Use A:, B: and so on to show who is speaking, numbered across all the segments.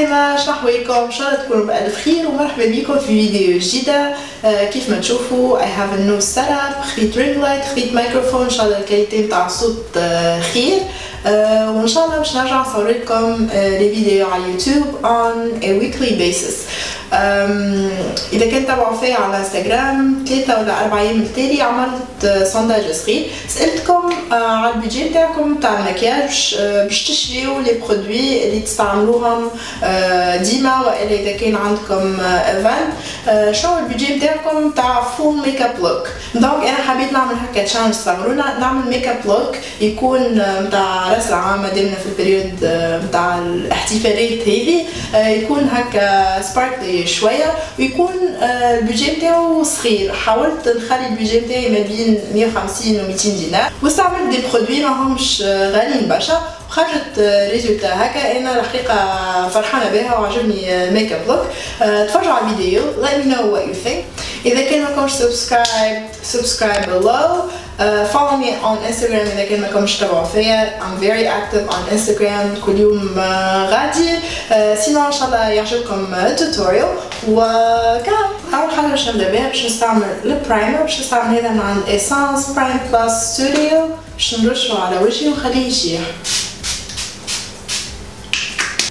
A: عسلامة، شنو أحوالكم؟ إن شاء الله تكونوا بألف خير ومرحبا بكم في فيديو جديدة. كيف ما تشوفوا I have a new setup، خذيت رينج لايت، خذيت ميكروفون، إن شاء الله الكاليتي متاع الصوت خير. وإن شاء الله باش نرجع نصور لكم لي فيديو على يوتيوب on a weekly basis. إذا كنت تابعوا فيا على انستغرام 3 ولا 4 أيام التالي عملت سونداج صغير، سألتكم على البيجي بتاعكم تاع المكياج باش تشريو لي برودوي اللي تستعملوهم ديما، والا إذا كان عندكم ايفنت شنو البيجي بتاعكم تاع فول ميك اب لوك. دونك أنا حبيت نعمل هكا تشالنج صغرونا، نعمل ميك اب لوك يكون متاع راس العام مادامنا في البريود متاع الاحتفالات هذه، يكون هكا سباركلي شويه ويكون البيجي بتاعو صغير. حاولت نخلي البيجي بتاعي ما بين 150 و 200 دينار، واستعملت دي برودوي ماهمش غاليين برشا، وخرجت ريزولتا هكا. انا الحقيقه فرحانه بها وعجبني ميك اب لوك. تفرجوا على الفيديو let me know what you think. اذا كان ماكمش subscribe below. Follow me on Instagram إذا كان ماكمش تابعوا فيا. I'm very active on Instagram كل يوم غادي. سينو إن شاء الله يعجبكم التوتوريال. وكان أول حاجة باش نبدا بها باش نستعمل البرايمر. باش نستعمل هذا من عند إيسانس برايم بلس ستوديو باش نرشو على وجهي ونخليه يشيح.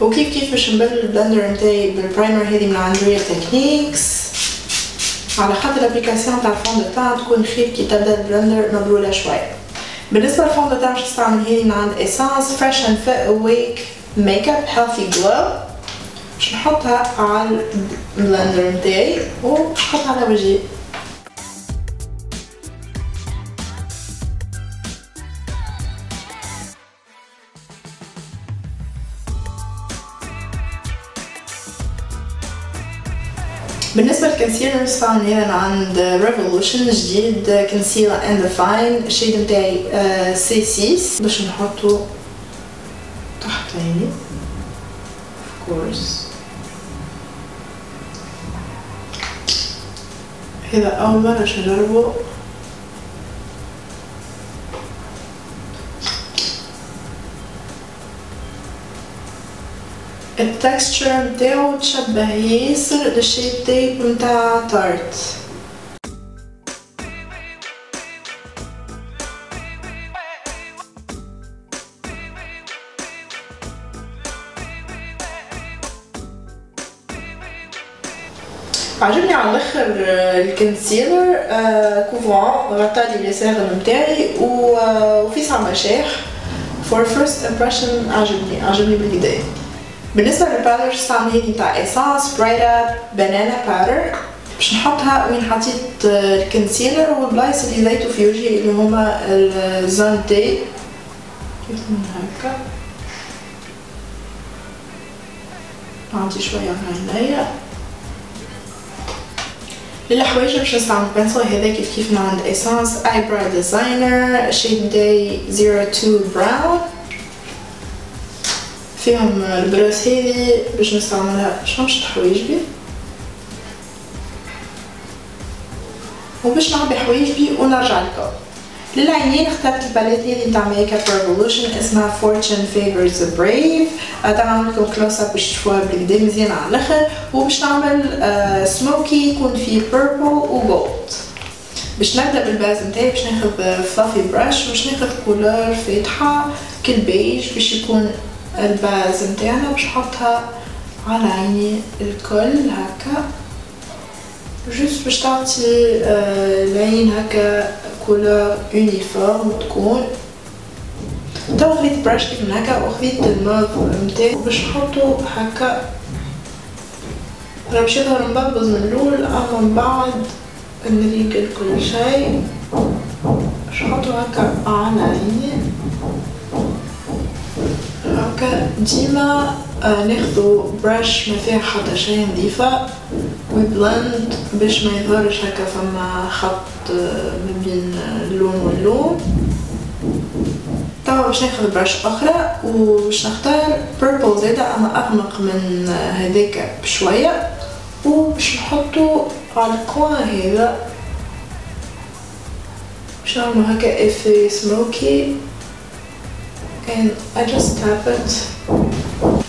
A: وكيف باش نبلل البلندر نتاعي بالبرايمر هذه من عند ريال تكنيكس، على خاطر الابليكاسيون تاع الفون دو تان تكون خير كي تبدا البلندر مبلوله شويه. بالنسبه للفون دو تان باش نستعمل هذه من عند إيسانس فريش اند فيت اويك ميك اب هيلثي جلو. باش نحطها على البلندر نتاعي ونحطها على وجهي. بالنسبة للكونسيلر نستعمل هنا عند ريفولوشن جديد كونسيلر اند ديفاين. الشيد نتاعي C6 باش نحطو تحت عيني of course. هذا أول مرة باش نجربو. التكستشر نتاعو تشبه ياسر للشيب تيب نتاع تارت. عجبني على الاخر الكونسيلر كوفون غطالي اليسار نتاعي وفي صعبة شاح. for first impression عجبني بالكدا. بالنسبة للباودر استعمل هذه نتاع إيسانس برايت اب بانانا باودر. باش نحطها وين حطيت الكونسيلر والبلايص اللي زيتو في وجهي اللي هما الزون تي كيف من هكا. نعطي شوية على عينيا. للحوايج باش نستعمل بنسل هذا كيف من عند إيسانس ايبرو ديزاينر شيد نتاعي 02 براون. فيهم البراس هذه باش نستعملها باش نمشط حوايجبي وباش نعبي حوايجبي ونرجع لكم. للعينين اخترت الباليت هذه نتاع ميك اب ريفولوشن اسمها فورتشن فيفرز بريف. نعمل لكم كلوز اب باش تشوفوها بالكدا مزيانه على الاخر. وباش نعمل سموكي يكون فيه بيربل وجولد. باش نبدا بالباز نتاعي باش ناخذ فلافي براش باش ناخذ كولور فاتحه كالبيج باش يكون الباز نتاعنا. باش نحطها على عيني الكل هكا جوست باش تعطي العين هكا كولور يونيفورم تكون. تو خذيت براش كيف من هكا وخذيت الموف نتاعي باش نحطو هكا. راه باش يظهر مببز من الاول اما من بعد نريقل كل شيء. باش نحطو هكا على عيني هكا. ديما ناخذو براش ما فيها حتى شيء نظيفه وبلند باش ما يظهرش هكا فما خط ما بين اللون واللون. توا باش ناخذ براش اخرى وباش نختار بيربل زاده اما اغمق من هذاك بشويه وباش نحطو على الكوان هذا باش نعملو هكا افي سموكي and I just tap it.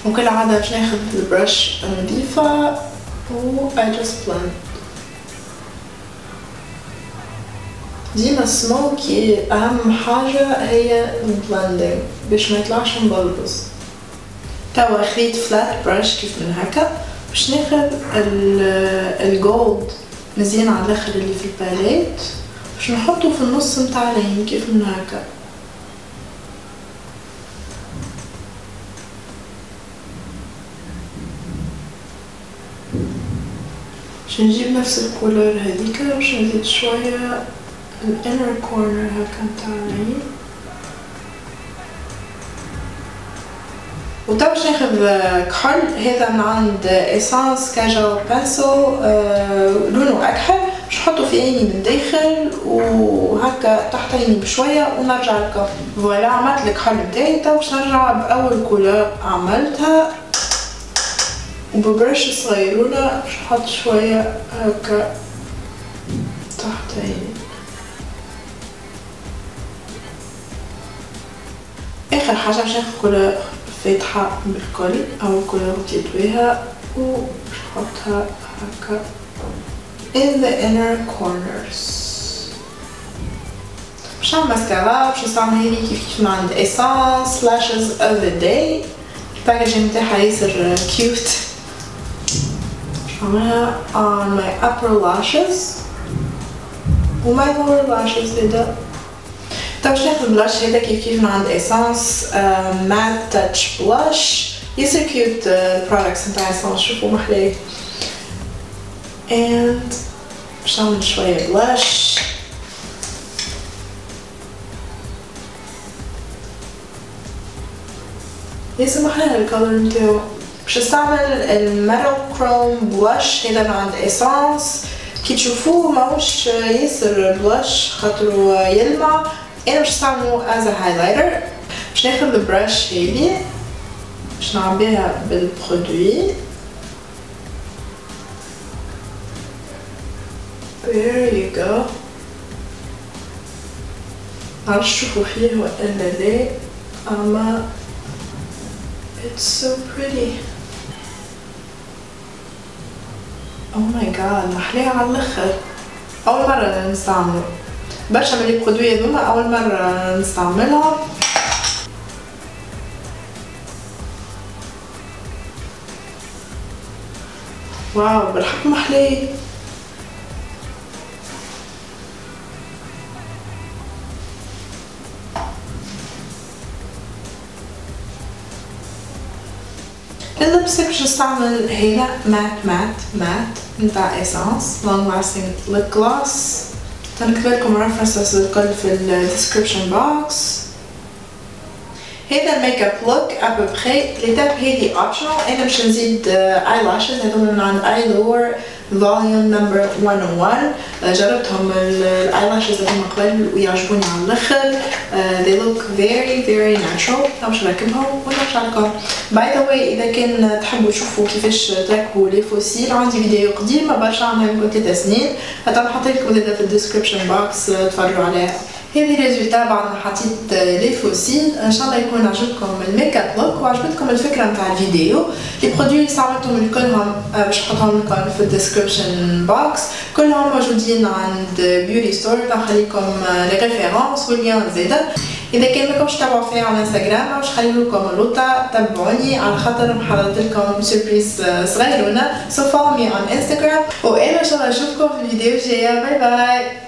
A: وكل عادة باش ناخد البرش نضيفة و I just blend. ديما سموكي أهم حاجة هي البلندنج باش ما يطلعش مبلبز. توا خديت فلات برش كيف من هكا باش ناخد الجولد مزيان على الاخر اللي في الباليت باش نحطه في النص متاع العين كيف من هكا. باش نجيب نفس الكولور هذيك باش نزيد شويه الانر كورنر هكا متاع العين. وتوا باش ناخذ كحل هذا من عند اسانس كاجو بانسو لونه اكحل باش نحطه في عيني من داخل وهكا تحت عيني بشويه ونرجع لكم. فوالا عملت الكحل نتاعي. توا باش نرجع باول كولور عملتها وببرش صغيرونه باش نحط شويه هكا تحت عيني. اخر حاجه باش ناخذ كولور فاتحه بالكل او كولور بديت بيها وباش نحطها هكا in the inner corners. باش نعمل ماسكارا باش نستعمل هذي كيف من عند essence lashes of the day. الباكاجينج نتاعها ياسر كيوت. باش نعملها on my upper lashes و my lower lashes هذا. توا باش ناخد البلاش هذا كيف من عند اسانس مات تاتش بلاش ياسر كيوت. البرودكتس نتاع اسانس شوفوا محلاه. and باش نعمل شويه بلاش ياسر محلاه الكولر نتاعو. باش نستعمل الميتال كروم بلاش هذا من عند اسانس. كي تشوفوه ماهوش ياسر بلاش خاطرو يلمع. انا باش نستعملو as a highlighter. باش ناخذ البرش هذي باش نعبيها بالبرودوي. there you go. معرفش تشوفو فيه ولا لا اما it's so pretty. oh my god محلاه على الاخر. اول مرة نستعملو برشا من لي برودوي هذوما اول مره نستعملها. واو بالحق محلاه. اللبسة باش نستعمل هنا مات نتاع اسانس لونج لاستنج ليب جلوس. تنكتب لكم ريفرنسز الكل في الديسكريبشن بوكس. هذا الميك اب لوك ابوبخي. ليتاب هذي اوبشنال. انا باش نزيد اي لاشز هذوما من عند اي لور فوليوم نمبر 101. جربتهم الاي لاشز هذوما قبل ويعجبوني على الاخر. they look very natural. باش نركبهم ونرجع لكم. باي ذا واي اذا كان تحبوا تشوفوا كيفاش تركبوا لي فوسيل عندي فيديو قديمه برشا عنها يمكن 3 سنين. حتى نحط لكم زاده في الديسكريبشن بوكس تفرجوا عليها. هذه ريزولتا بعد ما حطيت لي فوسيل. ان شاء الله يكون عجبكم الميك اب لوك وعجبتكم الفكره نتاع الفيديو. لي برودوي اللي استعملتهم كلهم باش نحطهم لكم في الديسكريبشن بوكس. كلهم موجودين عند بيوتي ستور. نخليكم لي ريفيرونس واللين زاده. اذا كان ماكمش تتابعوا فيا على انستغرام باش نخلي لكم اللوطه تابعوني على خاطر محضرت لكم سوربريز صغيرونه. so follow me on Instagram وانا ان شاء الله نشوفكم في الفيديو الجايه. باي باي.